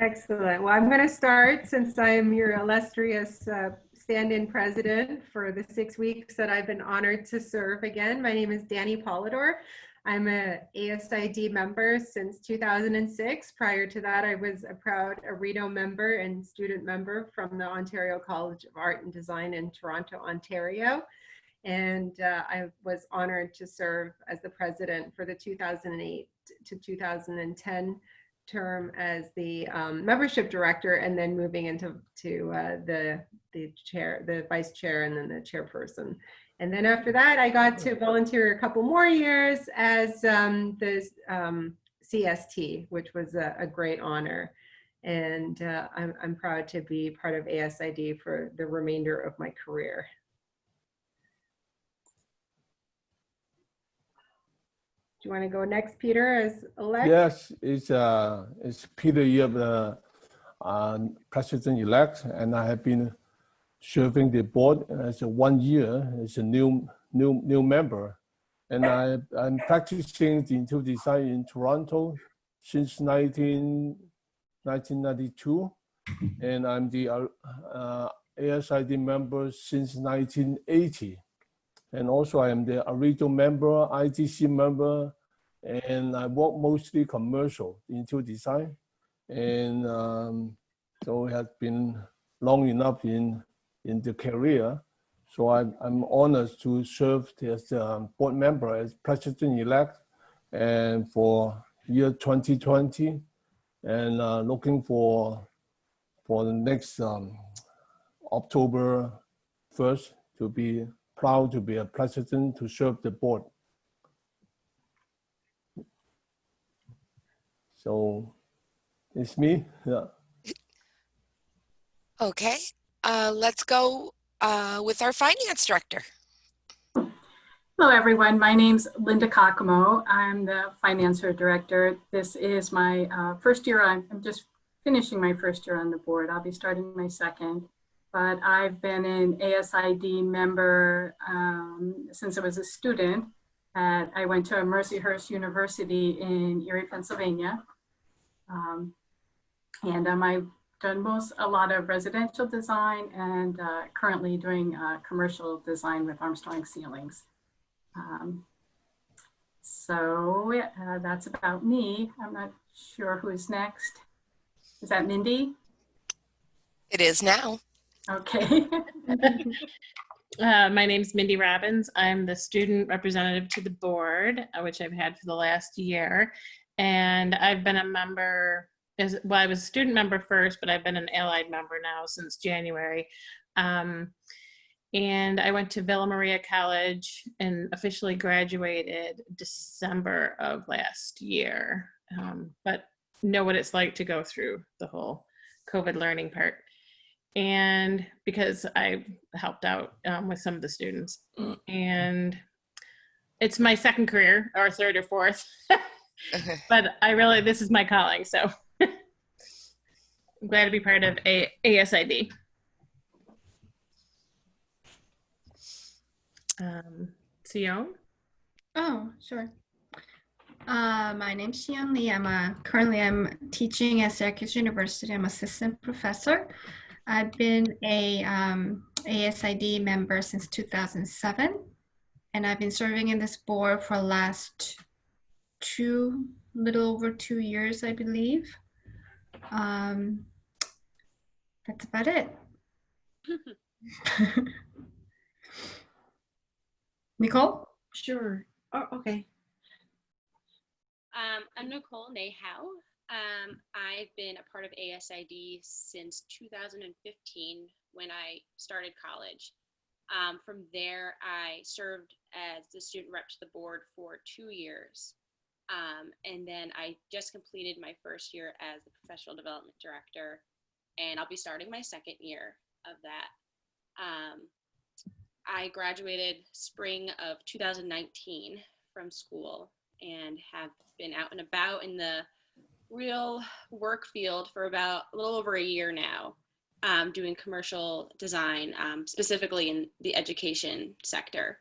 Excellent. Well, I'm going to start since I am your illustrious stand-in president for the 6 weeks that I've been honored to serve again. My name is Danny Polidor. I'm a ASID member since 2006. Prior to that, I was a proud ARIDO member and student member from the Ontario College of Art and Design in Toronto, Ontario. And I was honored to serve as the president for the 2008 to 2010 term as the membership director, and then moving into the chair, the vice chair, and then the chairperson. And then after that, I got to volunteer a couple more years as the CST, which was a great honor. And I'm proud to be part of ASID for the remainder of my career. Do you want to go next, Peter, as elect? Yes, it's Peter Yip, the president-elect, and I have been serving the board as a 1 year as a new member, and I'm practicing the interior design in Toronto since 1992, and I'm the ASID member since 1980. And also I am the ARIDO member, ITC member, and I work mostly commercial interior design. And so it has been long enough in the career. So I'm honored to serve as a board member, as president-elect, and for year 2020, and looking for the next October 1st to be proud to be a president to serve the board. So it's me. Yeah. Okay, let's go with our finance director. Hello, everyone. My name's Linda Kakamo. I'm the finance director. This is my first year. I'm just finishing my first year on the board. I'll be starting my second. But I've been an ASID member since I was a student. I went to Mercyhurst University in Erie, Pennsylvania. And I've done a lot of residential design, and currently doing commercial design with Armstrong Ceilings. So that's about me. I'm not sure who's next. Is that Mindy? It is now. Okay. My name's Mindy Robbins. I'm the student representative to the board, which I've had for the last year. And I've been a member, well, I was a student member first, but I've been an allied member now since January. And I went to Villa Maria College and officially graduated December of last year, but know what it's like to go through the whole COVID learning part. And because I helped out with some of the students, and it's my second career, or third or fourth, but this is my calling, so I'm glad to be part of ASID. Sion? Oh, sure. My name's Xian Li. Currently I'm teaching at Syracuse University. I'm assistant professor. I've been a ASID member since 2007, and I've been serving in this board for the last little over 2 years, I believe. That's about it. Nicole? Sure. Oh, okay. I'm Nicole Nahau. I've been a part of ASID since 2015 when I started college. From there, I served as the student rep to the board for 2 years. And then I just completed my first year as the professional development director, and I'll be starting my second year of that. I graduated spring of 2019 from school and have been out and about in the real work field for about a little over a year now, doing commercial design, specifically in the education sector.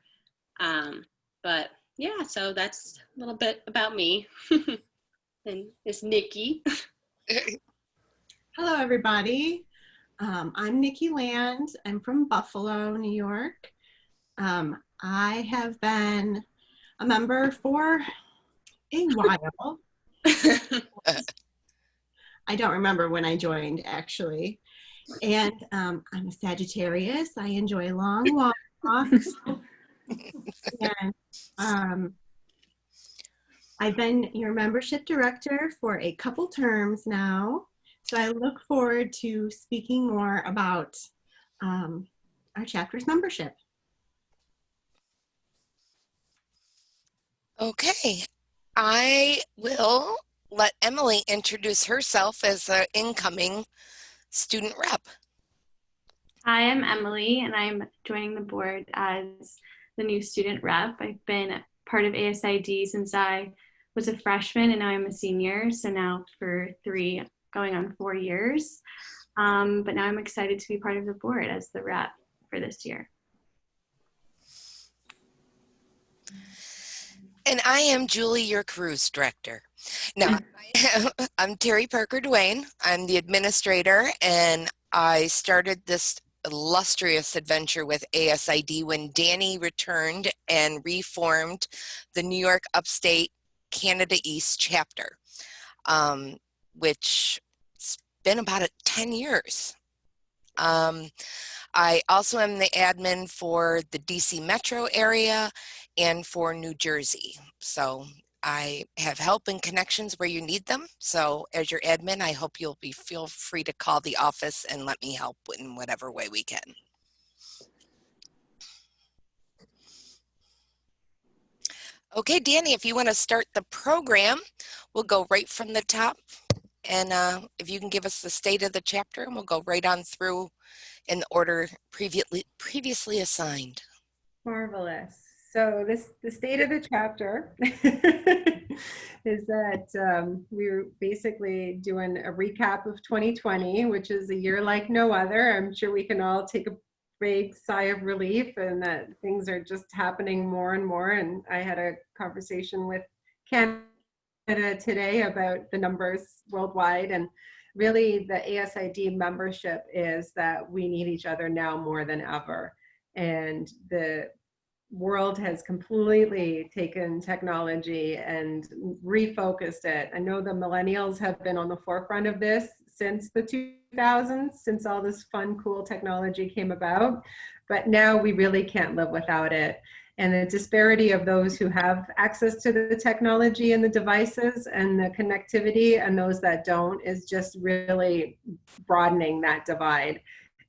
But yeah, so that's a little bit about me. And it's Nikki. Hello, everybody. I'm Nikki Land. I'm from Buffalo, New York. I have been a member for a while. I don't remember when I joined, actually. And I'm a Sagittarius. I enjoy long walks. And I've been your membership director for a couple terms now. So I look forward to speaking more about our chapter's membership. Okay, I will let Emily introduce herself as the incoming student rep. Hi, I'm Emily, and I'm joining the board as the new student rep. I've been part of ASID since I was a freshman, and now I'm a senior, so now for 3 going on 4 years. But now I'm excited to be part of the board as the rep for this year. And I am Julie, your cruise director. Now, I'm Terry Parker Duane. I'm the administrator, and I started this illustrious adventure with ASID when Danny returned and reformed the New York Upstate Canada East chapter, which has been about 10 years. I also am the admin for the DC metro area and for New Jersey. So I have help and connections where you need them. So as your admin, I hope you'll feel free to call the office and let me help in whatever way we can. Okay, Danny, if you want to start the program, we'll go right from the top. And if you can give us the state of the chapter, and we'll go right on through in the order previously assigned. Marvelous. So the state of the chapter is that we're basically doing a recap of 2020, which is a year like no other. I'm sure we can all take a big sigh of relief and that things are just happening more and more. And I had a conversation with Canada today about the numbers worldwide, and really the ASID membership is that we need each other now more than ever. And the world has completely taken technology and refocused it. I know the millennials have been on the forefront of this since the 2000s, since all this fun, cool technology came about. But now we really can't live without it. And the disparity of those who have access to the technology and the devices and the connectivity and those that don't is just really broadening that divide.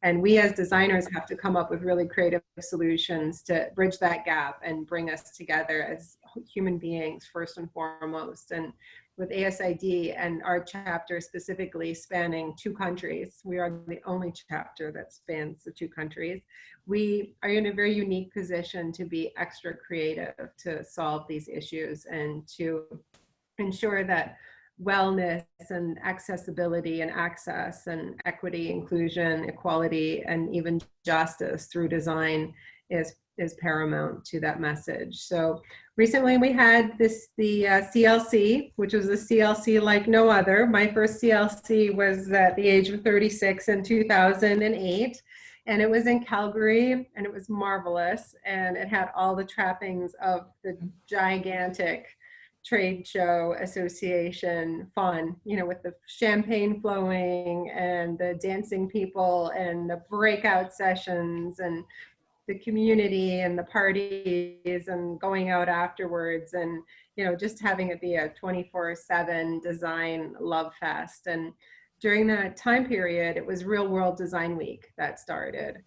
And we as designers have to come up with really creative solutions to bridge that gap and bring us together as human beings first and foremost. And with ASID and our chapter specifically spanning 2 countries, we are the only chapter that spans the 2 countries. We are in a very unique position to be extra creative to solve these issues and to ensure that wellness and accessibility and access and equity, inclusion, equality, and even justice through design is paramount to that message. So recently we had the CLC, which was a CLC like no other. My first CLC was at the age of 36 in 2008. And it was in Calgary, and it was marvelous. And it had all the trappings of the gigantic trade show association fun, you know, with the champagne flowing and the dancing people and the breakout sessions and the community and the parties and going out afterwards, and, you know, just having it be a 24/7 design love fest. And during that time period, it was Real World Design Week that started.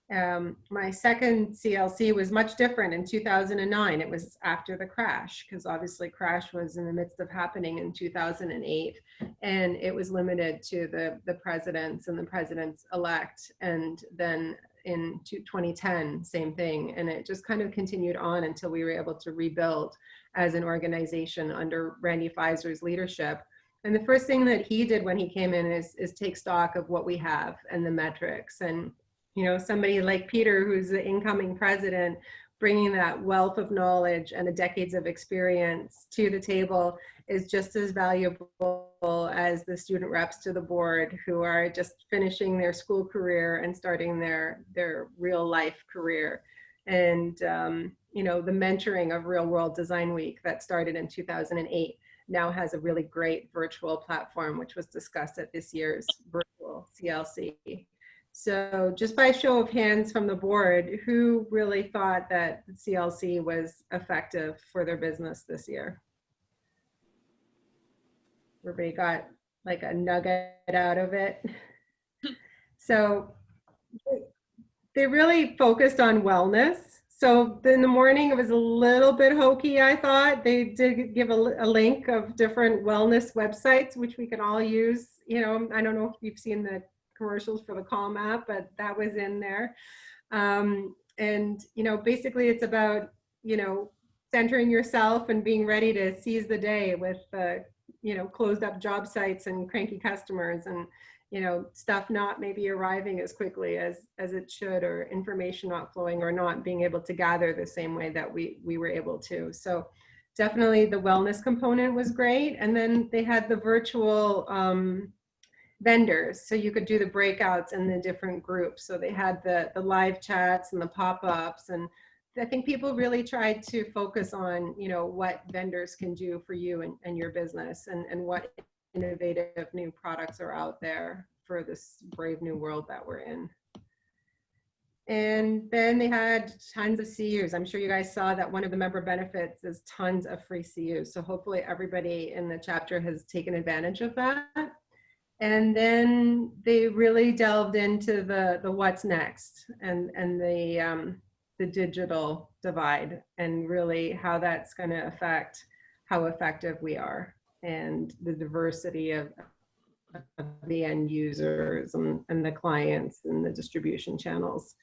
My second CLC was much different in 2009. It was after the crash, because obviously crash was in the midst of happening in 2008, and it was limited to the presidents and the presidents-elect. And then in 2010, same thing, and it just kind of continued on until we were able to rebuild as an organization under Randy Pfizer's leadership. And the first thing that he did when he came in is take stock of what we have and the metrics. And you know, somebody like Peter, who's the incoming president, bringing that wealth of knowledge and the decades of experience to the table is just as valuable as the student reps to the board who are just finishing their school career and starting their real life career. And, you know, the mentoring of Real World Design Week that started in 2008 now has a really great virtual platform, which was discussed at this year's virtual CLC. So just by show of hands from the board, who really thought that CLC was effective for their business this year? Everybody got like a nugget out of it. So they really focused on wellness. So in the morning, it was a little bit hokey, I thought. They did give a link of different wellness websites, which we can all use. You know, I don't know if you've seen the commercials for the Calm app, but that was in there. And, you know, basically it's about, you know, centering yourself and being ready to seize the day with, you know, closed up job sites and cranky customers and, you know, stuff not maybe arriving as quickly as it should, or information not flowing, or not being able to gather the same way that we were able to. So definitely the wellness component was great. And then they had the virtual, vendors, so you could do the breakouts in the different groups. So they had the live chats and the pop-ups, and I think people really tried to focus on, you know, what vendors can do for you and your business, and what innovative new products are out there for this brave new world that we're in. And then they had tons of CUs. I'm sure you guys saw that one of the member benefits is tons of free CUs. So hopefully everybody in the chapter has taken advantage of that. And then they really delved into the what's next, and the digital divide, and really how that's going to affect how effective we are, and the diversity of the end users and the clients and the distribution channels.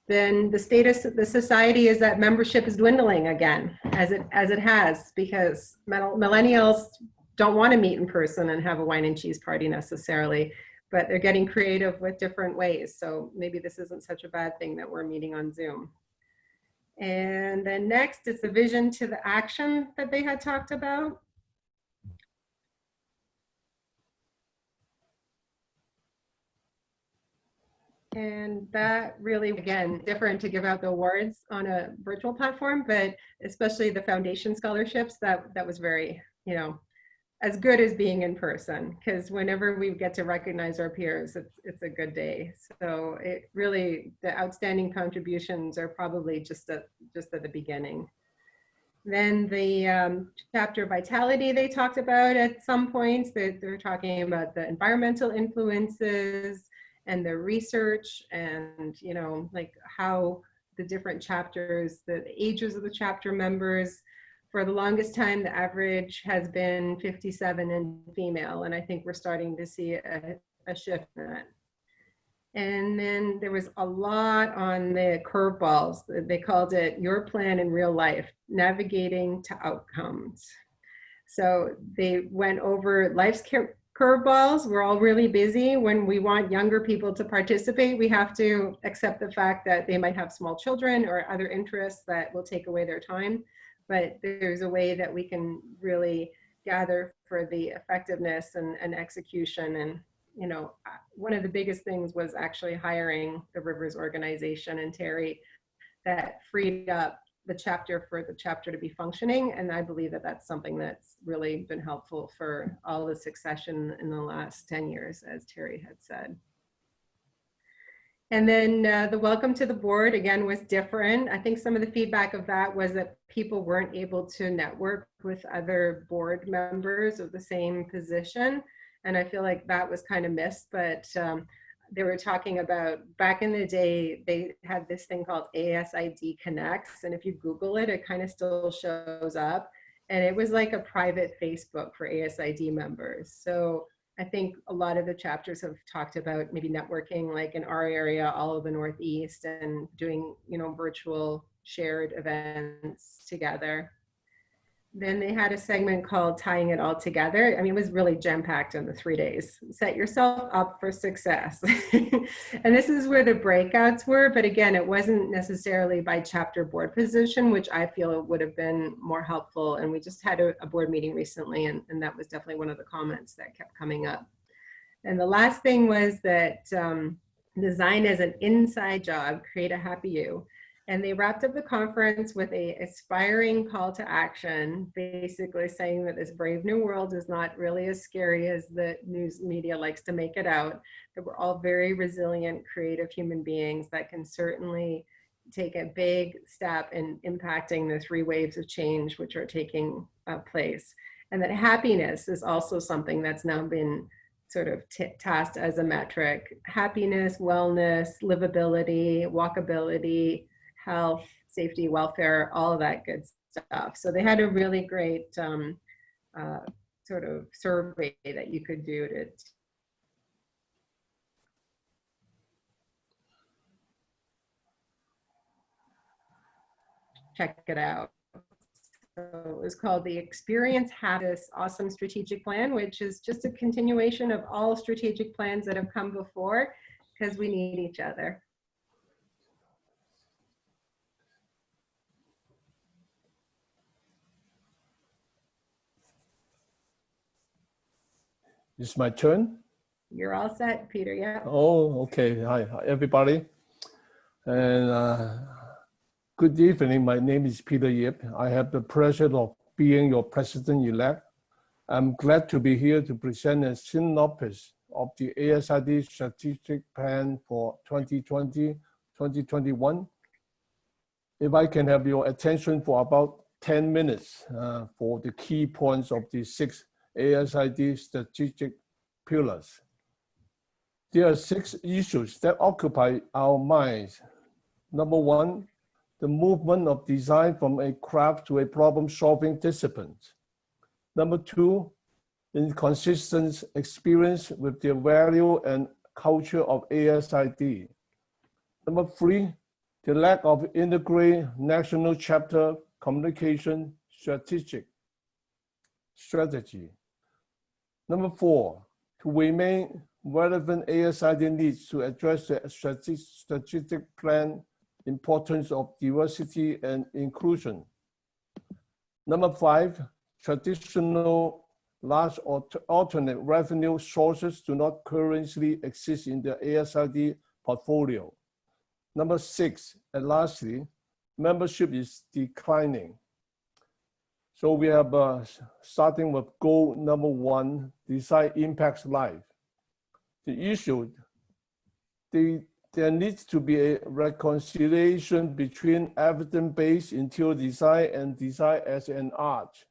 Then the status of the society is that membership is dwindling again, as it has, because millennials don't want to meet in person and have a wine and cheese party necessarily, but they're getting creative with different ways. So maybe this isn't such a bad thing that we're meeting on Zoom. And then next is the vision to the action that they had talked about. And that really, again, different to give out the awards on a virtual platform, but especially the foundation scholarships, that was very, you know, as good as being in person, because whenever we get to recognize our peers, it's a good day. So it really, the outstanding contributions are probably just at the beginning. Then the chapter vitality they talked about at some points, they're talking about the environmental influences and the research, and, you know, like how the different chapters, the ages of the chapter members. For the longest time, the average has been 57 and female, and I think we're starting to see a shift in that. And then there was a lot on the curveballs. They called it Your Plan in Real Life, Navigating to Outcomes. So they went over life's curveballs. We're all really busy. When we want younger people to participate, we have to accept the fact that they might have small children or other interests that will take away their time. But there's a way that we can really gather for the effectiveness and execution. And, you know, one of the biggest things was actually hiring the Rivers organization and Terry, that freed up the chapter for the chapter to be functioning. And I believe that that's something that's really been helpful for all the succession in the last 10 years, as Terry had said. And then the welcome to the board, again, was different. I think some of the feedback of that was that people weren't able to network with other board members of the same position. And I feel like that was kind of missed, but they were talking about, back in the day, they had this thing called ASID Connects. And if you Google it, it kind of still shows up. And it was like a private Facebook for ASID members. So I think a lot of the chapters have talked about maybe networking, like in our area, all of the Northeast, and doing, you know, virtual shared events together. Then they had a segment called Tying It All Together. I mean, it was really jam-packed in the 3 days. Set yourself up for success. And this is where the breakouts were. But again, it wasn't necessarily by chapter board position, which I feel would have been more helpful. And we just had a board meeting recently, and that was definitely one of the comments that kept coming up. And the last thing was that design as an inside job, create a happy you. And they wrapped up the conference with a aspiring call to action, basically saying that this brave new world is not really as scary as the news media likes to make it out, that we're all very resilient, creative human beings that can certainly take a big step in impacting the 3 waves of change which are taking place. And that happiness is also something that's now been sort of tasked as a metric. Happiness, wellness, livability, walkability, health, safety, welfare, all of that good stuff. So they had a really great sort of survey that you could do to check it out. So it was called the Experience Happiness Awesome Strategic Plan, which is just a continuation of all strategic plans that have come before, because we need each other. It's my turn. You're all set, Peter. Yeah. Oh, okay. Hi, everybody. And good evening. My name is Peter Yip. I have the pleasure of being your president-elect. I'm glad to be here to present a synopsis of the ASID strategic plan for 2020-2021. If I can have your attention for about 10 minutes for the key points of the 6 ASID strategic pillars. There are 6 issues that occupy our minds. Number 1, the movement of design from a craft to a problem-solving discipline. Number 2, inconsistent experience with the value and culture of ASID. Number 3, the lack of integrated national chapter communication strategy. Number 4, to remain relevant, ASID needs to address the strategic plan importance of diversity and inclusion. Number 5, traditional large alternate revenue sources do not currently exist in the ASID portfolio. Number 6, and lastly, membership is declining. So we have starting with goal number 1, design impacts life. The issue, there needs to be a reconciliation between evidence-based interior design and design as an art.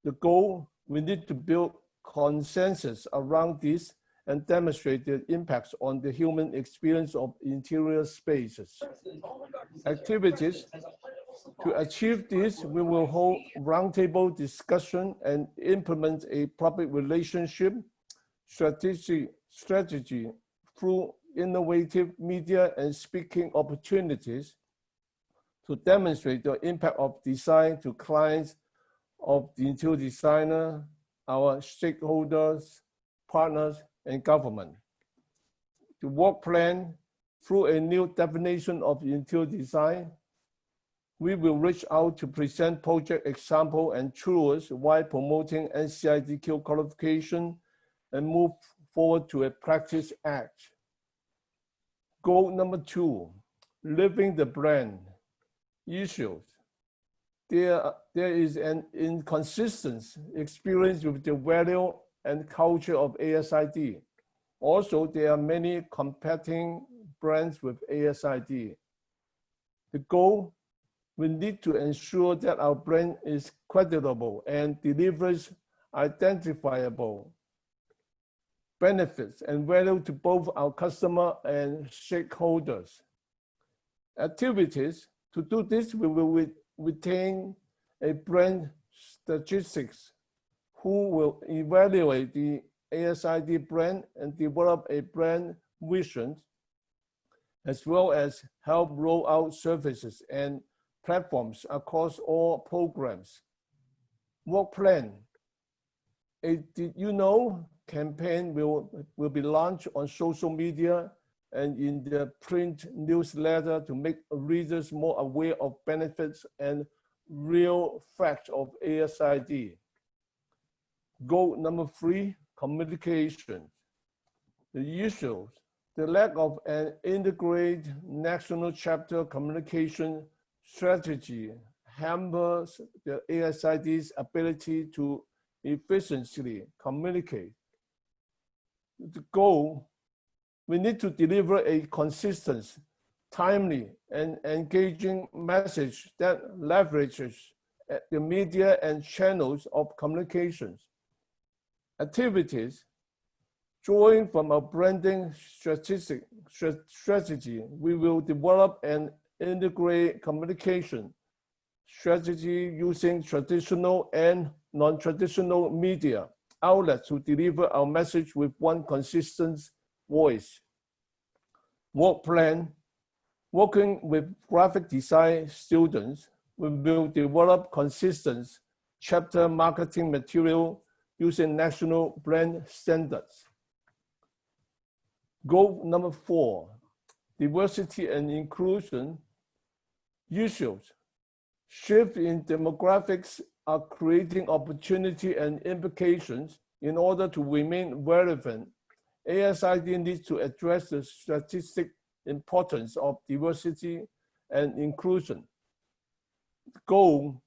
The goal, we need to build consensus around this and demonstrate the impacts on the human experience of interior spaces. Activities. To achieve this, we will hold roundtable discussion and implement a public relationship strategy through innovative media and speaking opportunities to demonstrate the impact of design to clients of the interior designer, our stakeholders, partners, and government. The work plan through a new definition of interior design. We will reach out to present project example and tools while promoting NCIDQ qualification and move forward to a practice act. Goal number 2, living the brand. Issues. There is an inconsistent experience with the value and culture of ASID. Also, there are many competing brands with ASID. The goal, we need to ensure that our brand is creditable and delivers identifiable benefits and value to both our customer and stakeholders. Activities. To do this, we will retain a brand statistics who will evaluate the ASID brand and develop a brand vision, as well as help roll out services and platforms across all programs. Work plan. A Did You Know campaign will be launched on social media and in the print newsletter to make readers more aware of benefits and real facts of ASID. Goal number 3, communication. The issues, the lack of an integrated national chapter communication strategy hampers the ASID's ability to efficiently communicate. The goal, we need to deliver a consistent, timely, and engaging message that leverages the media and channels of communications. Activities, drawing from our branding strategy, we will develop an integrated communication strategy using traditional and non-traditional media outlets to deliver our message with one consistent voice. Work plan, working with graphic design students, we will develop consistent chapter marketing material using national brand standards. Goal number 4, diversity and inclusion. Issues, shift in demographics are creating opportunity and implications. In order to remain relevant, ASID needs to address the strategic importance of diversity and inclusion. Goal,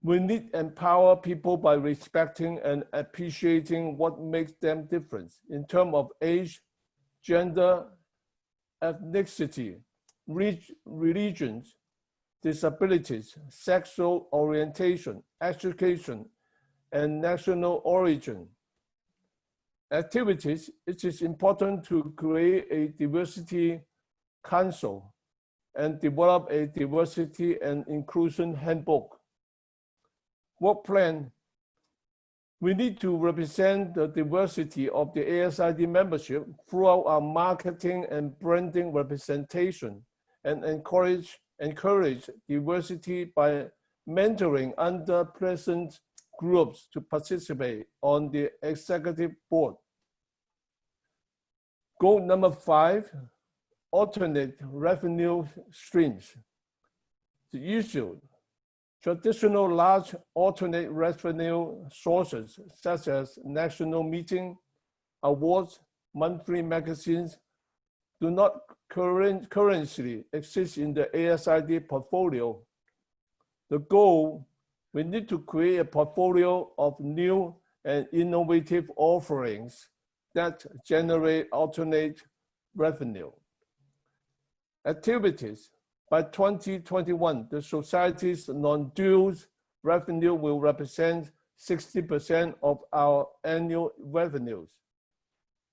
we need to empower people by respecting and appreciating what makes them different in terms of age, gender, ethnicity, religions, disabilities, sexual orientation, education, and national origin. Activities, it is important to create a diversity council and develop a diversity and inclusion handbook. Work plan, we need to represent the diversity of the ASID membership throughout our marketing and branding representation and encourage diversity by mentoring underrepresented groups to participate on the executive board. Goal number 5, alternate revenue streams. The issue, traditional large alternate revenue sources such as national meeting, awards, monthly magazines do not currently exist in the ASID portfolio. The goal, we need to create a portfolio of new and innovative offerings that generate alternate revenue. Activities, by 2021, the Society's non-dues revenue will represent 60% of our annual revenues.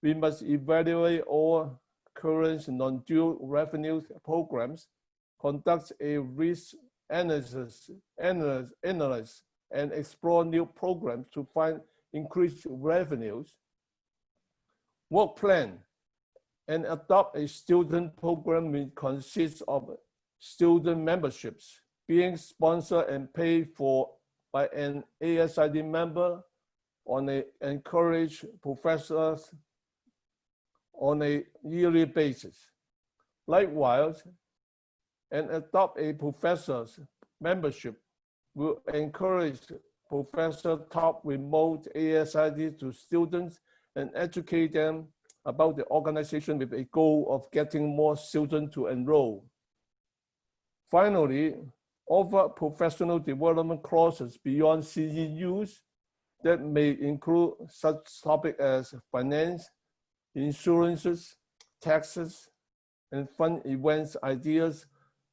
We must evaluate all current non-due revenue programs, conduct a risk analysis, and explore new programs to find increased revenues. Work plan, and adopt a student program which consists of student memberships being sponsored and paid for by an ASID member on a encourage professors on a yearly basis. Likewise, and adopt a professor's membership will encourage professor top remote ASID to students and educate them about the organization with a goal of getting more students to enroll. Finally, offer professional development courses beyond CEUs that may include such topics as finance, insurances, taxes, and fun events ideas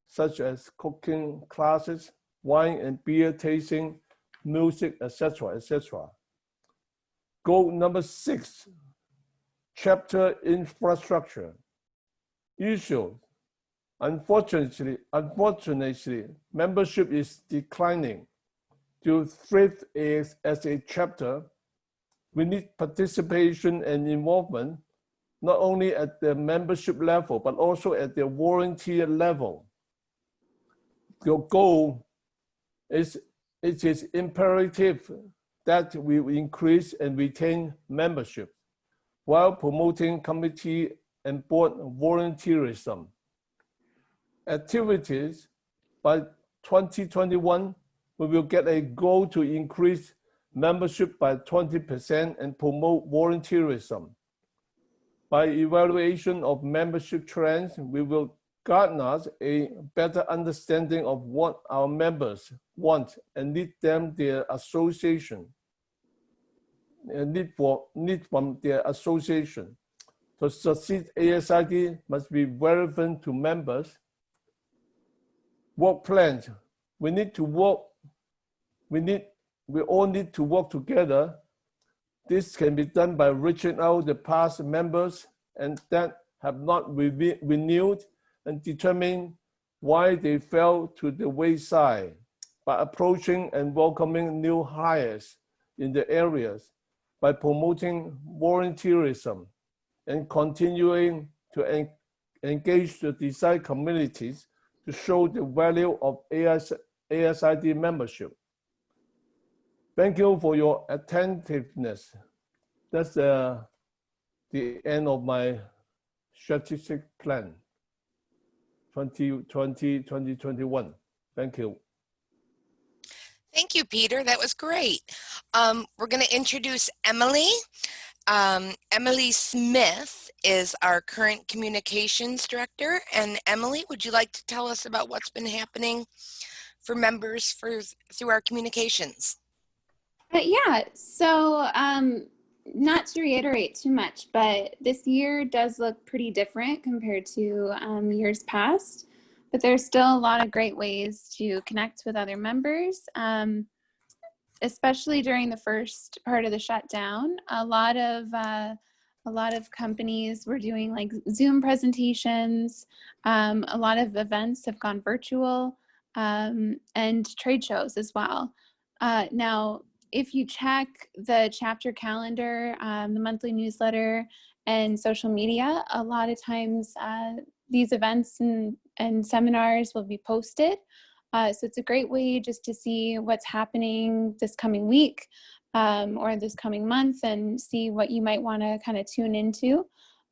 such as cooking classes, wine and beer tasting, music, etc., etc. Goal number 6, chapter infrastructure. Issue, unfortunately, membership is declining. To thrive as a chapter, we need participation and involvement, not only at the membership level, but also at the volunteer level. Your goal is it is imperative that we increase and retain membership while promoting committee and board volunteerism. Activities by 2021, we will get a goal to increase membership by 20% and promote volunteerism. By evaluation of membership trends, we will garner a better understanding of what our members want and need from their association. Need from their association. To succeed, ASID must be relevant to members. Work plans. We all need to work together. This can be done by reaching out the past members and that have not renewed and determine why they fell to the wayside, by approaching and welcoming new hires in the areas, by promoting volunteerism, and continuing to engage the design communities to show the value of ASID membership. Thank you for your attentiveness. That's the end of my strategic plan, 2020-2021. Thank you. Thank you, Peter. That was great. We're going to introduce Emily. Emily Smith is our current communications director. And Emily, would you like to tell us about what's been happening for members through our communications? Yeah, so not to reiterate too much, but this year does look pretty different compared to years past, but there's still a lot of great ways to connect with other members, especially during the first part of the shutdown. A lot of companies were doing like Zoom presentations. A lot of events have gone virtual, and trade shows as well. Now, if you check the chapter calendar, the monthly newsletter, and social media, a lot of times these events and seminars will be posted. So it's a great way just to see what's happening this coming week or this coming month and see what you might want to kind of tune into.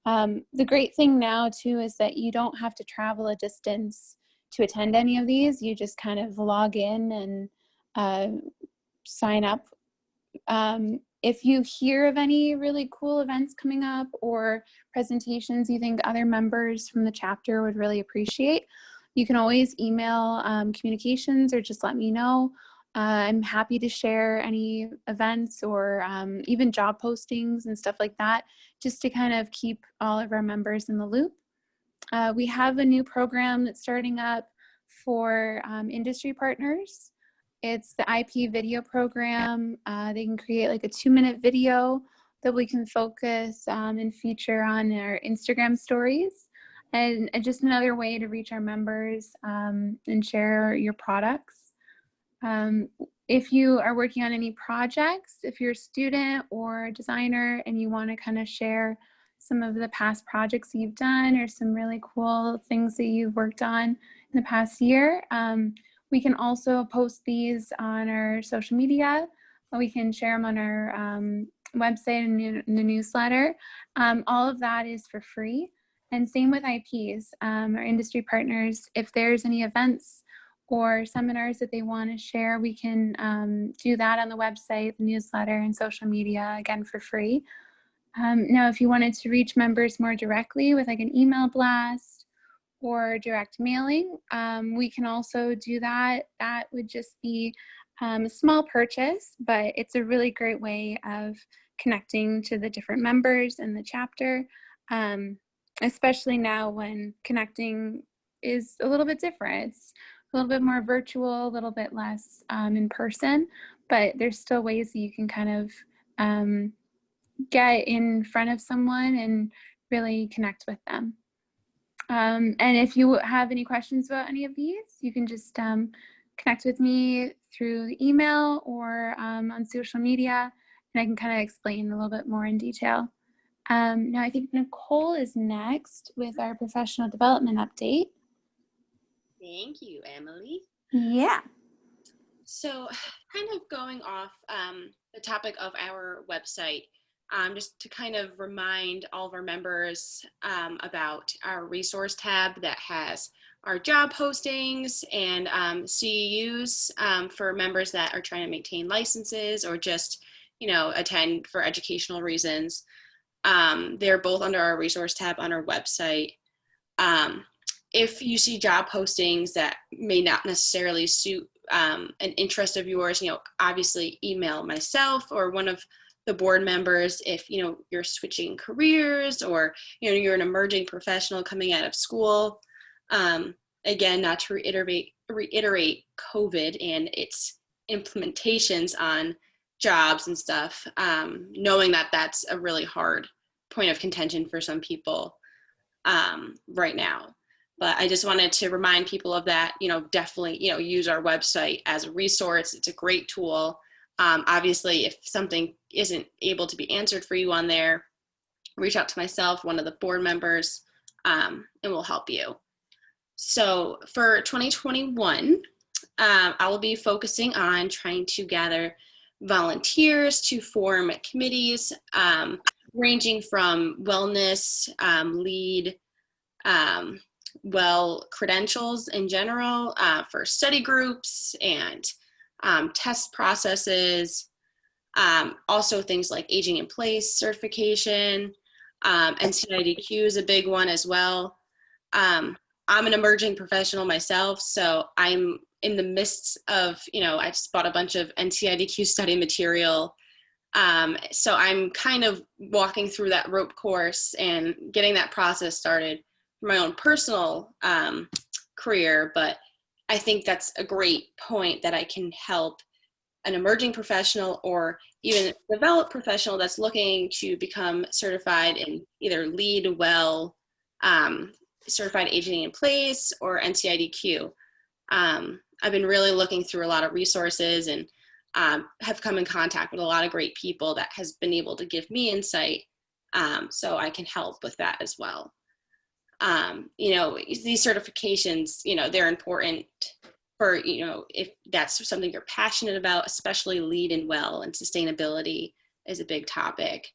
The great thing now too is that you don't have to travel a distance to attend any of these. You just kind of log in and sign up. If you hear of any really cool events coming up or presentations you think other members from the chapter would really appreciate, you can always email communications or just let me know. I'm happy to share any events or even job postings and stuff like that, just to kind of keep all of our members in the loop. We have a new program that's starting up for industry partners. It's the IP video program. They can create like a 2-minute video that we can focus and feature on our Instagram stories. And just another way to reach our members and share your products. If you are working on any projects, if you're a student or a designer and you want to kind of share some of the past projects that you've done or some really cool things that you've worked on in the past year, we can also post these on our social media. We can share them on our website and in the newsletter. All of that is for free. And same with IPs, our industry partners. If there's any events or seminars that they want to share, we can do that on the website, the newsletter, and social media, again, for free. Now, if you wanted to reach members more directly with like an email blast or direct mailing, we can also do that. That would just be a small purchase, but it's a really great way of connecting to the different members in the chapter, especially now when connecting is a little bit different. It's a little bit more virtual, a little bit less in person, but there's still ways that you can kind of get in front of someone and really connect with them. And if you have any questions about any of these, you can just connect with me through the email or on social media, and I can kind of explain a little bit more in detail. Now I think Nicole is next with our professional development update. Thank you, Emily. Yeah. So kind of going off the topic of our website, just to kind of remind all of our members about our resource tab that has our job postings and CEUs for members that are trying to maintain licenses or just, attend for educational reasons. They're both under our resource tab on our website. If you see job postings that may not necessarily suit an interest of yours, obviously email myself or one of the board members if, you're switching careers or, you're an emerging professional coming out of school. Again, not to reiterate COVID and its implementations on jobs and stuff, knowing that that's a really hard point of contention for some people right now. But I just wanted to remind people of that, definitely, use our website as a resource. It's a great tool. Obviously, if something isn't able to be answered for you on there, reach out to myself, one of the board members, and we'll help you. So for 2021, I will be focusing on trying to gather volunteers to form committees, ranging from wellness, lead, credentials in general for study groups and test processes, also things like aging in place certification, NCIDQ is a big one as well. I'm an emerging professional myself, so I'm in the midst of, I just bought a bunch of NCIDQ study material. So I'm kind of walking through that rope course and getting that process started for my own personal career, but I think that's a great point that I can help an emerging professional or even a developed professional that's looking to become certified in either LEAD, certified aging in place, or NCIDQ. I've been really looking through a lot of resources and have come in contact with a lot of great people that has been able to give me insight, so I can help with that as well. These certifications, they're important for, if that's something you're passionate about, especially LEAD and WELL, and sustainability is a big topic,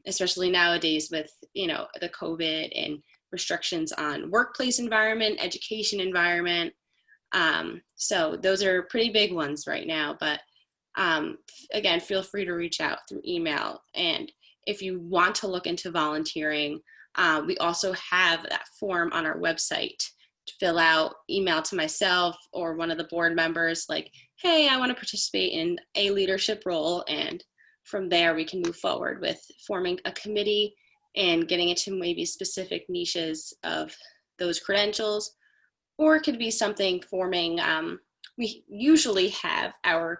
especially nowadays with, the COVID and restrictions on workplace environment, education environment. So those are pretty big ones right now, but again, feel free to reach out through email. And if you want to look into volunteering, we also have that form on our website to fill out, email to myself or one of the board members like, hey, I want to participate in a leadership role. And from there, we can move forward with forming a committee and getting into maybe specific niches of those credentials. Or it could be something forming, we usually have our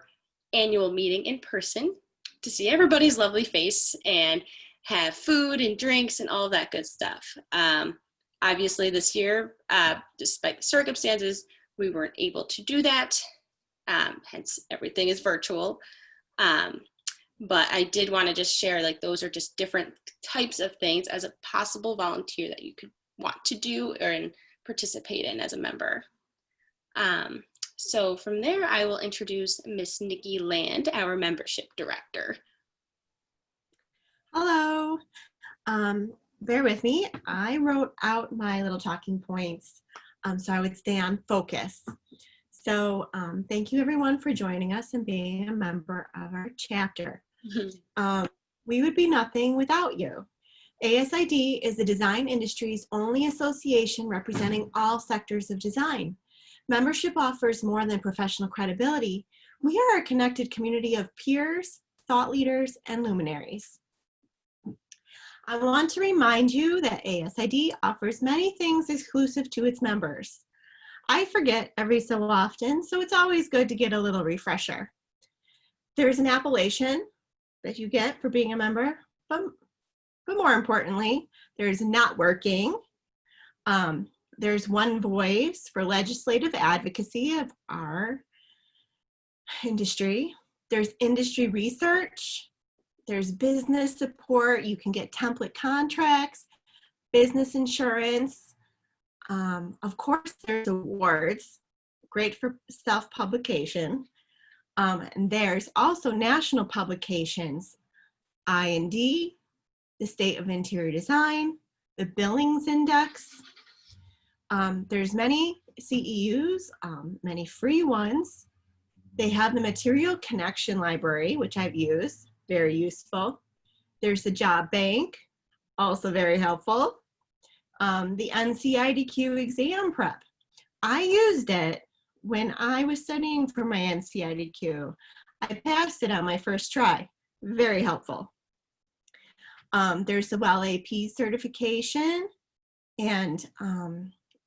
annual meeting in person to see everybody's lovely face and have food and drinks and all that good stuff. Obviously this year, despite the circumstances, we weren't able to do that. Hence everything is virtual. But I did want to just share, like, those are just different types of things as a possible volunteer that you could want to do or participate in as a member. So from there, I will introduce Miss Nikki Land, our membership director. Hello. Bear with me. I wrote out my little talking points so I would stay on focus. So thank you everyone for joining us and being a member of our chapter. We would be nothing without you. ASID is the design industry's only association representing all sectors of design. Membership offers more than professional credibility. We are a connected community of peers, thought leaders, and luminaries. I want to remind you that ASID offers many things exclusive to its members. I forget every so often, so it's always good to get a little refresher. There's an appellation that you get for being a member, but more importantly, there's networking. There's one voice for legislative advocacy of our industry. There's industry research. There's business support. You can get template contracts, business insurance. Of course, there's awards, great for self-publication. And there's also national publications, I&D, the State of Interior Design, the Billings Index. There's many CEUs, many free ones. They have the Material Connection Library, which I've used, very useful. There's the Job Bank, also very helpful. The NCIDQ exam prep. I used it when I was studying for my NCIDQ. I passed it on my first try, very helpful. There's the WELL AP certification, and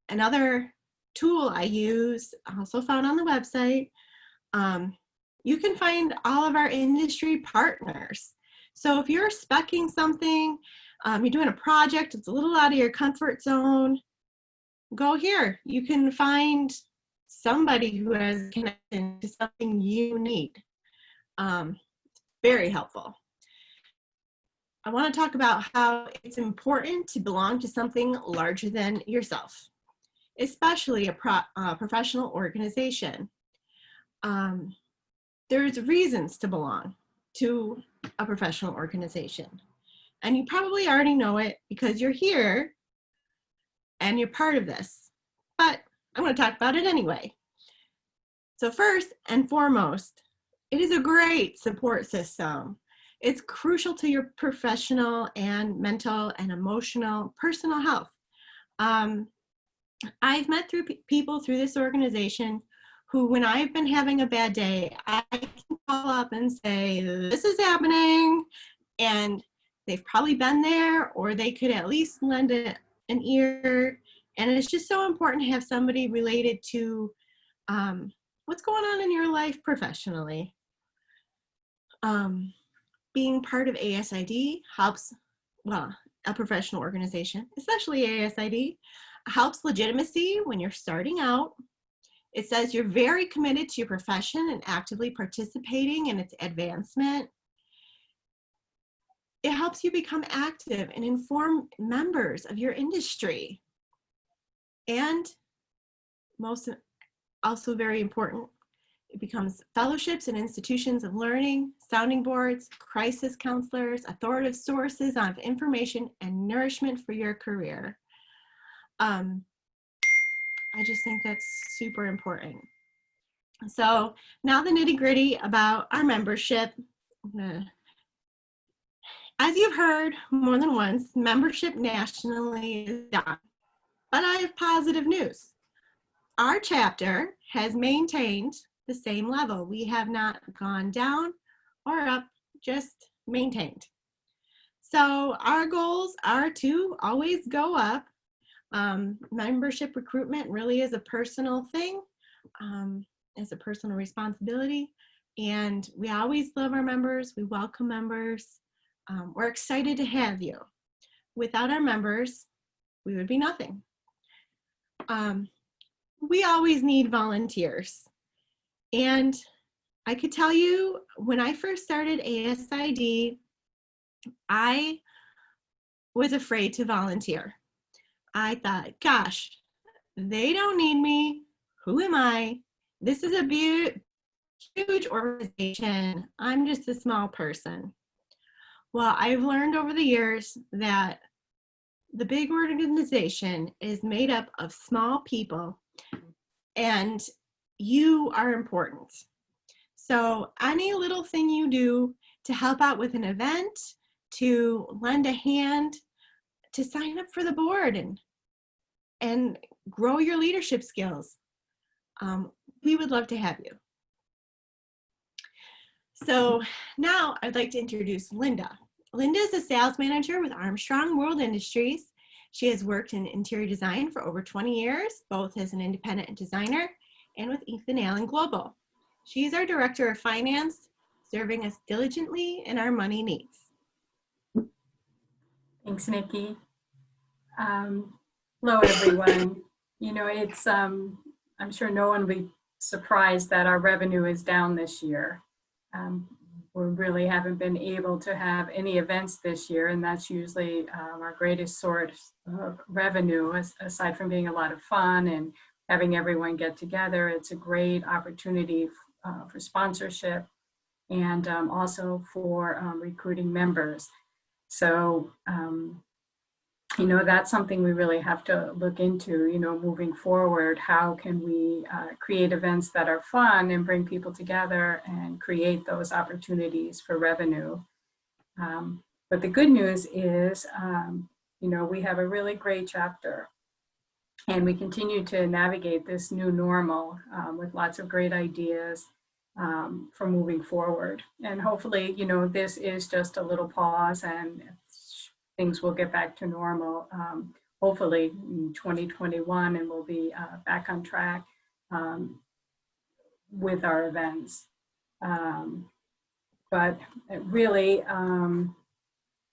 another tool I use, also found on the website. You can find all of our industry partners. So if you're speccing something, you're doing a project, it's a little out of your comfort zone, go here. You can find somebody who has a connection to something you need. Very helpful. I want to talk about how it's important to belong to something larger than yourself, especially a professional organization. There's reasons to belong to a professional organization. And you probably already know it because you're here and you're part of this. But I'm going to talk about it anyway. So first and foremost, it is a great support system. It's crucial to your professional and mental and emotional, personal health. I've met people through this organization who, when I've been having a bad day, I can call up and say, this is happening, and they've probably been there, or they could at least lend an ear. And it's just so important to have somebody related to what's going on in your life professionally. Being part of ASID helps, well, a professional organization, especially ASID, helps legitimacy when you're starting out. It says you're very committed to your profession and actively participating in its advancement. It helps you become active and informed members of your industry. And also very important, it becomes fellowships and institutions of learning, sounding boards, crisis counselors, authoritative sources of information and nourishment for your career. I just think that's super important. So now the nitty-gritty about our membership. As you've heard more than once, membership nationally is down. But I have positive news. Our chapter has maintained the same level. We have not gone down or up, just maintained. So our goals are to always go up. Membership recruitment really is a personal thing. It's a personal responsibility. And we always love our members. We welcome members. We're excited to have you. Without our members, we would be nothing. We always need volunteers. And I could tell you, when I first started ASID, I was afraid to volunteer. I thought, gosh, they don't need me. Who am I? This is a huge organization. I'm just a small person. Well, I've learned over the years that the big organization is made up of small people, and you are important. So any little thing you do to help out with an event, to lend a hand, to sign up for the board and grow your leadership skills, we would love to have you. So now I'd like to introduce Linda. Linda is a sales manager with Armstrong World Industries. She has worked in interior design for over 20 years, both as an independent designer and with Ethan Allen Global. She is our director of finance, serving us diligently in our money needs. Thanks, Nikki. Hello, everyone. You know, it's, I'm sure no one will be surprised that our revenue is down this year. We really haven't been able to have any events this year, and that's usually our greatest source of revenue, aside from being a lot of fun and having everyone get together. It's a great opportunity for sponsorship and also for recruiting members. So, that's something we really have to look into, moving forward. How can we create events that are fun and bring people together and create those opportunities for revenue? But the good news is, we have a really great chapter, and we continue to navigate this new normal with lots of great ideas for moving forward. And hopefully, this is just a little pause and things will get back to normal, hopefully in 2021, and we'll be back on track with our events. But really,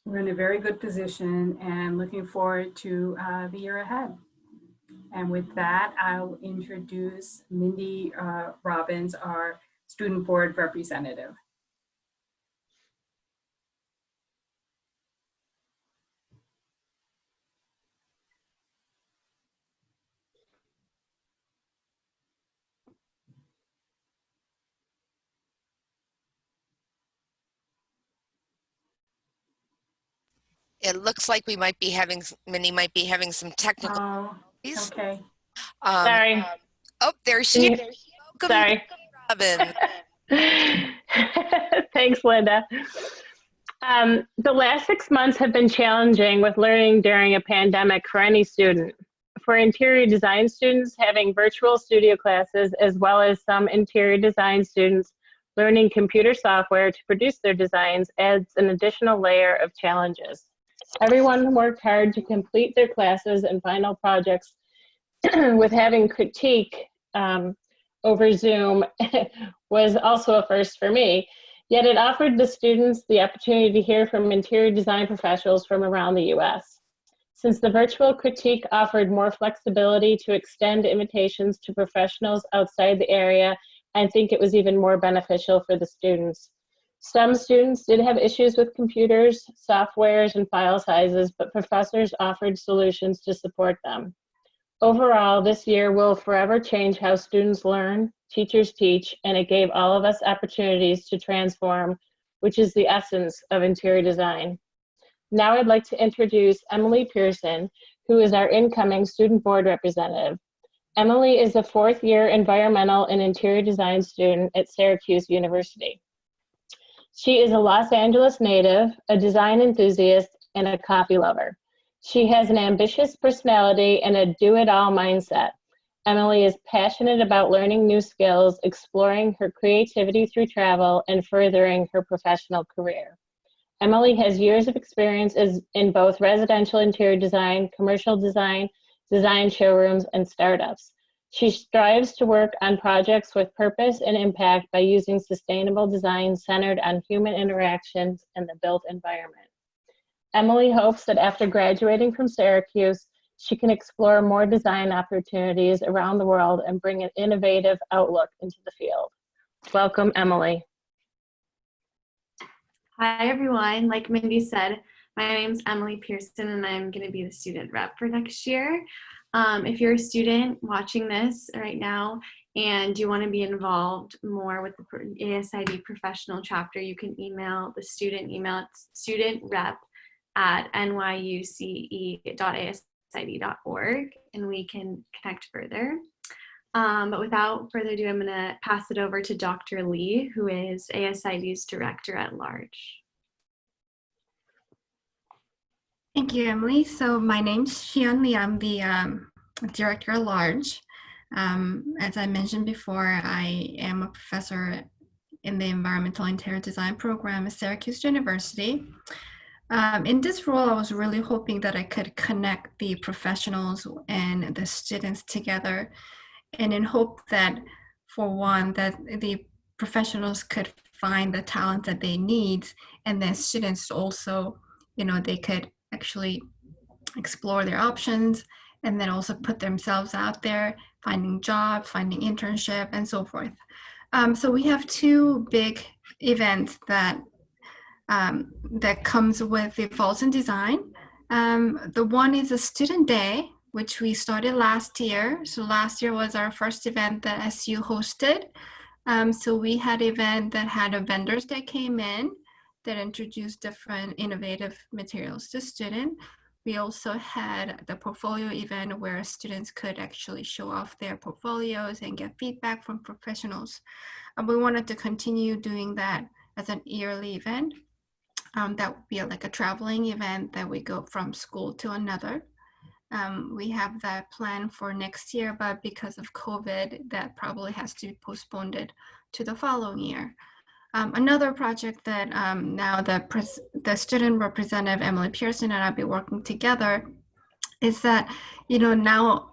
we're in a very good position and looking forward to the year ahead. And with that, I'll introduce Mindy Robbins, our student board representative. It looks like we might be having, Minnie might be having some technical issues. Okay. Sorry. Oh, there she is. Welcome, Sorry. Robin. Thanks, Linda. The last 6 months have been challenging with learning during a pandemic for any student. For interior design students, having virtual studio classes, as well as some interior design students learning computer software to produce their designs, adds an additional layer of challenges. Everyone worked hard to complete their classes and final projects with having critique over Zoom was also a first for me, yet it offered the students the opportunity to hear from interior design professionals from around the US. Since the virtual critique offered more flexibility to extend invitations to professionals outside the area, I think it was even more beneficial for the students. Some students did have issues with computers, softwares, and file sizes, but professors offered solutions to support them. Overall, this year will forever change how students learn, teachers teach, and it gave all of us opportunities to transform, which is the essence of interior design. Now I'd like to introduce Emily Pearson, who is our incoming student board representative. Emily is a fourth-year environmental and interior design student at Syracuse University. She is a Los Angeles native, a design enthusiast, and a coffee lover. She has an ambitious personality and a do-it-all mindset. Emily is passionate about learning new skills, exploring her creativity through travel, and furthering her professional career. Emily has years of experience in both residential interior design, commercial design, design showrooms, and startups. She strives to work on projects with purpose and impact by using sustainable design centered on human interactions and the built environment. Emily hopes that after graduating from Syracuse, she can explore more design opportunities around the world and bring an innovative outlook into the field. Welcome, Emily. Hi, everyone. Like Mindy said, my name's Emily Pearson, and I'm going to be the student rep for next year. If you're a student watching this right now and you want to be involved more with the ASID professional chapter, you can email the student email. It's studentrep@nyuce.asid.org, and we can connect further. But without further ado, I'm going to pass it over to Dr. Lee, who is ASID's Director at Large. Thank you, Emily. So my name's Xian Lee. I'm the Director at Large. As I mentioned before, I am a professor in the Environmental Interior Design program at Syracuse University. In this role, I was really hoping that I could connect the professionals and the students together, and in hope that, for one, that the professionals could find the talent that they need, and then students also, they could actually explore their options and then also put themselves out there, finding jobs, finding internship, and so forth. So we have two big events that comes with the Falls in Design. The one is a student day which we started last year. So last year was our first event that SU hosted. So we had an event that had vendors that came in that introduced different innovative materials to students. We also had the portfolio event where students could actually show off their portfolios and get feedback from professionals. We wanted to continue doing that as an yearly event. That would be like a traveling event that we go from school to another. We have that plan for next year, but because of COVID, that probably has to be postponed to the following year. Another project that now the student representative, Emily Pearson, and I'll be working together is that, now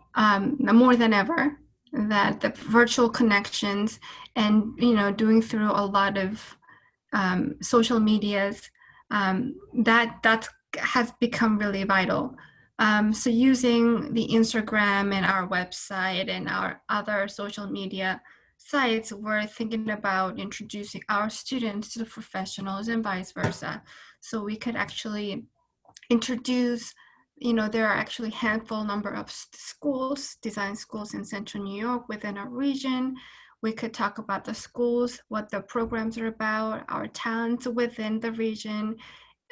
more than ever, that the virtual connections and, doing through a lot of social medias, that has become really vital. So using the Instagram and our website and our other social media sites, we're thinking about introducing our students to the professionals and vice versa. So we could actually introduce, there are actually a handful number of schools, design schools in Central New York within our region. We could talk about the schools, what the programs are about, our talents within the region,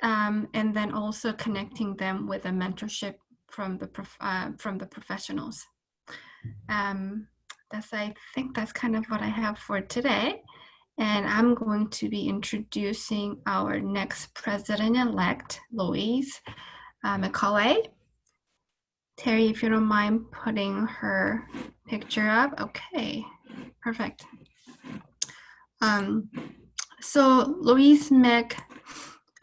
and then also connecting them with a mentorship from the professionals. I think that's kind of what I have for today. And I'm going to be introducing our next president-elect, Louise McCauley. Terry, if you don't mind putting her picture up. Okay, perfect. So Louise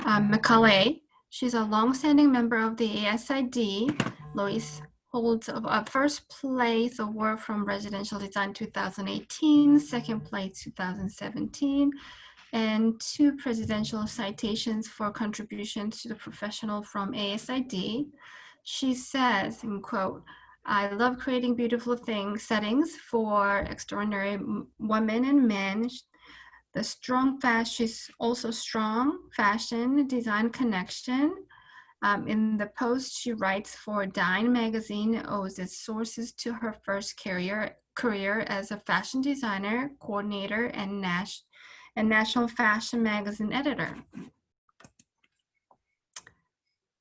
McCauley, she's a longstanding member of the ASID. Louise holds a first place award from Residential Design 2018, second place 2017, and 2 presidential citations for contributions to the professional from ASID. She says, in quote, "I love creating beautiful settings for extraordinary women and men. She's also strong fashion design connection. In the post, she writes for Dine magazine, owes its sources to her first career as a fashion designer, coordinator, and National Fashion Magazine editor."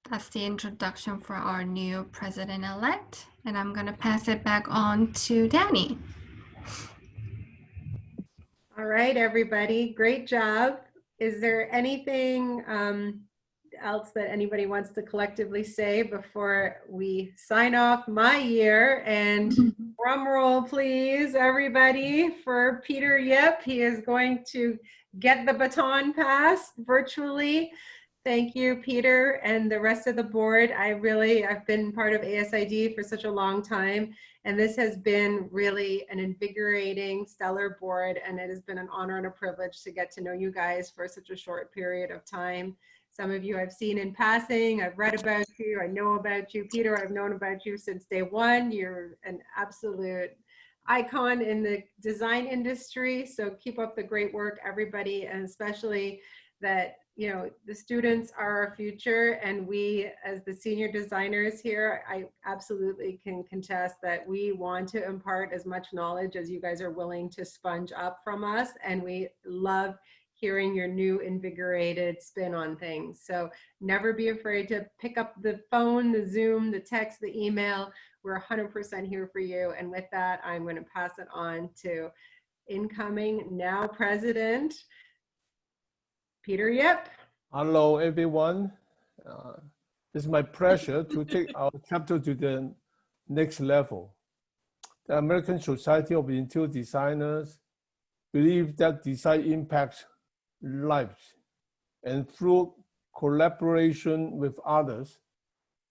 That's the introduction for our new president-elect, and I'm going to pass it back on to Danny. All right, everybody, great job. Is there anything else that anybody wants to collectively say before we sign off my year? And drum roll, please, everybody, for Peter Yip. He is going to get the baton pass virtually. Thank you, Peter, and the rest of the board. I've been part of ASID for such a long time, and this has been really an invigorating, stellar board, and it has been an honor and a privilege to get to know you guys for such a short period of time. Some of you I've seen in passing, I've read about you, I know about you. Peter, I've known about you since day one. You're an absolute icon in the design industry, so keep up the great work, everybody, and especially that the students are our future, and we as the senior designers here, I absolutely can contest that we want to impart as much knowledge as you guys are willing to sponge up from us, and we love hearing your new invigorated spin on things. So never be afraid to pick up the phone, the Zoom, the text, the email. We're 100% here for you. And with that, I'm going to pass it on to incoming now president, Peter Yip. Hello, everyone. It's my pleasure to take our chapter to the next level. The American Society of Interior Designers believe that design impacts lives, and through collaboration with others,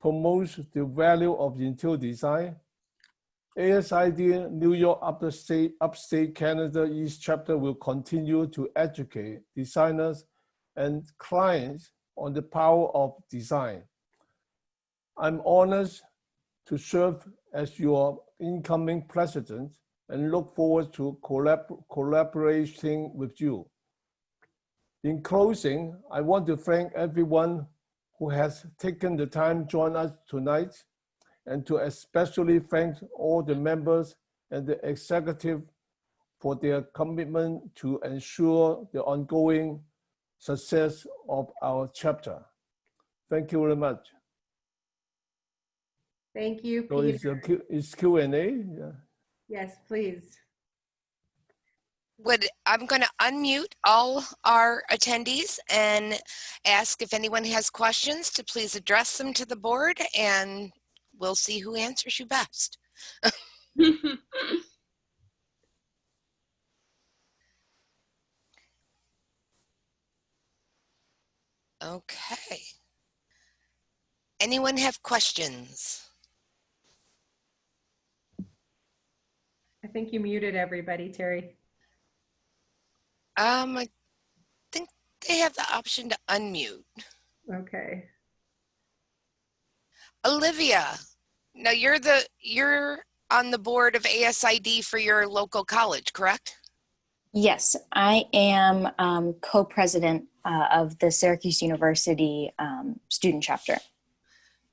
promotes the value of interior design. ASID New York Upstate Canada East Chapter will continue to educate designers and clients on the power of design. I'm honored to serve as your incoming president and look forward to collaborating with you. In closing, I want to thank everyone who has taken the time to join us tonight and to especially thank all the members and the executive for their commitment to ensure the ongoing success of our chapter. Thank you very much. Thank you, So Peter. it's Q&A. Yeah. Yes, please. I'm going to unmute all our attendees and ask if anyone has questions to please address them to the board, and we'll see who answers you best. Okay. Anyone have questions? I think you muted everybody, Terry. I think they have the option to unmute. Okay. Olivia, now you're on the board of ASID for your local college, correct? Yes, I am co-president of the Syracuse University student chapter.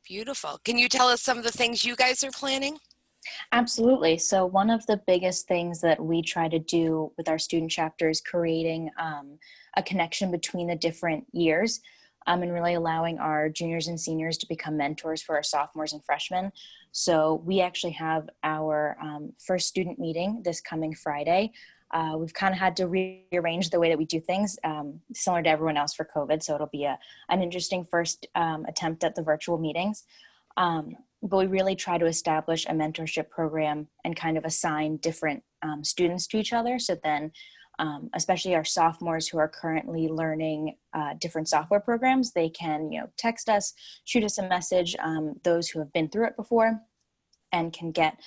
Beautiful. Can you tell us some of the things you guys are planning? Absolutely. So one of the biggest things that we try to do with our student chapter is creating a connection between the different years and really allowing our juniors and seniors to become mentors for our sophomores and freshmen. So we actually have our first student meeting this coming Friday. We've kind of had to rearrange the way that we do things, similar to everyone else for COVID. So it'll be an interesting first attempt at the virtual meetings. But we really try to establish a mentorship program and kind of assign different students to each other. So then, especially our sophomores who are currently learning different software programs, they can, text us, shoot us a message, those who have been through it before, and can get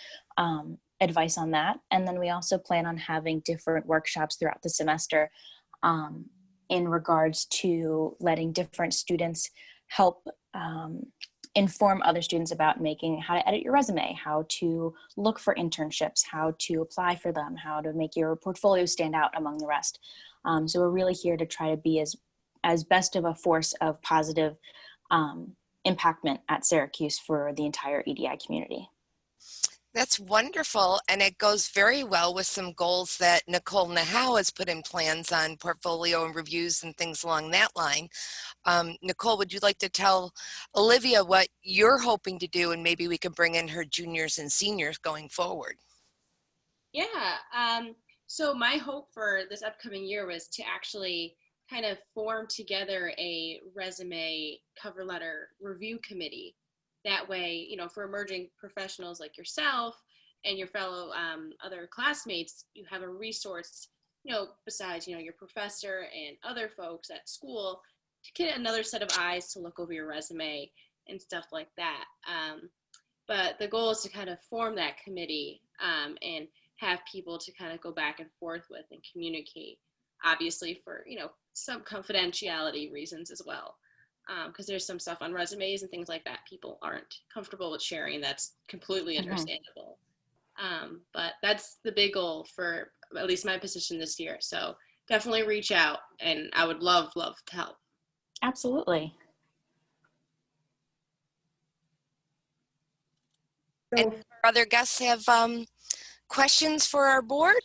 advice on that. And then we also plan on having different workshops throughout the semester in regards to letting different students help inform other students about how to edit your resume, how to look for internships, how to apply for them, how to make your portfolio stand out among the rest. So we're really here to try to be as best of a force of positive impactment at Syracuse for the entire EDI community. That's wonderful, and it goes very well with some goals that Nicole Nahau has put in plans on portfolio and reviews and things along that line. Nicole, would you like to tell Olivia what you're hoping to do, and maybe we can bring in her juniors and seniors going forward? Yeah, so my hope for this upcoming year was to actually kind of form together a resume cover letter review committee. That way, for emerging professionals like yourself and your fellow other classmates, you have a resource, besides, your professor and other folks at school, to get another set of eyes to look over your resume and stuff like that. But the goal is to kind of form that committee and have people to kind of go back and forth with and communicate, obviously for, some confidentiality reasons as well. Because there's some stuff on resumes and things like that people aren't comfortable with sharing. That's completely understandable. But that's the big goal for at least my position this year. So definitely reach out, and I would love to help. Absolutely. And our other guests have questions for our board?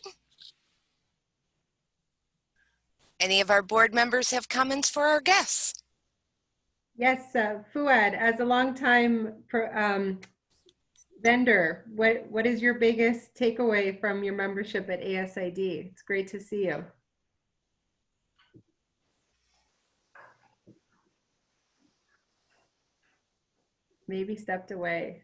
Any of our board members have comments for our guests? Yes, Fuad, as a longtime vendor, what is your biggest takeaway from your membership at ASID? It's great to see you. Maybe stepped away,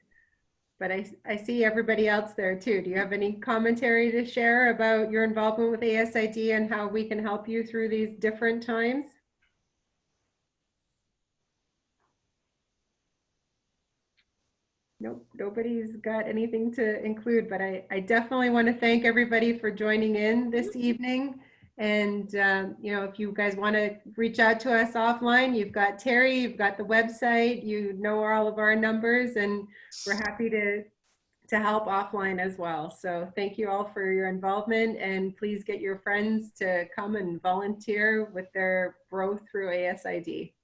but I see everybody else there too. Do you have any commentary to share about your involvement with ASID and how we can help you through these different times? Nope, nobody's got anything to include, but I definitely want to thank everybody for joining in this evening. And, if you guys want to reach out to us offline, you've got Terry, you've got the website, all of our numbers, and we're happy to help offline as well. So thank you all for your involvement, and please get your friends to come and volunteer with their growth through ASID.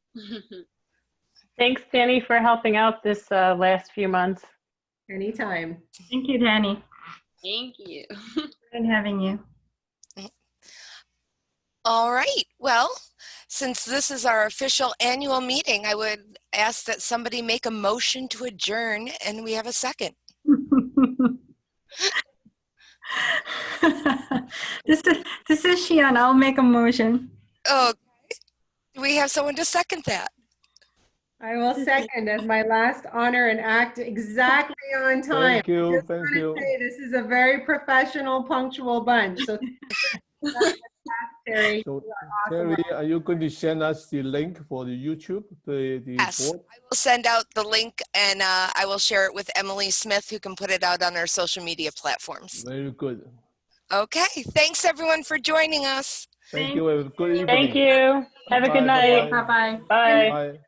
Thanks, Danny, for helping out this last few months. Anytime. Thank you, Danny. Thank you. Good having you. All right. Well, since this is our official annual meeting, I would ask that somebody make a motion to adjourn, and we have a second. This is Shion. I'll make a motion. Oh, do we have someone to second that? I will second as my last honor and act exactly on time. Thank you. Just Thank want to you. say this is a very professional, punctual bunch. So, Terry, So, you are awesome. Terry, are you going to send us the link for the YouTube, the Yes, board? I will send out the link, and I will share it with Emily Smith, who can put it out on our social media platforms. Very good. Okay, thanks everyone for joining us. Thank you. Have a good evening. Thank you. Have a good night. Bye-bye. Bye-bye. Bye. Bye.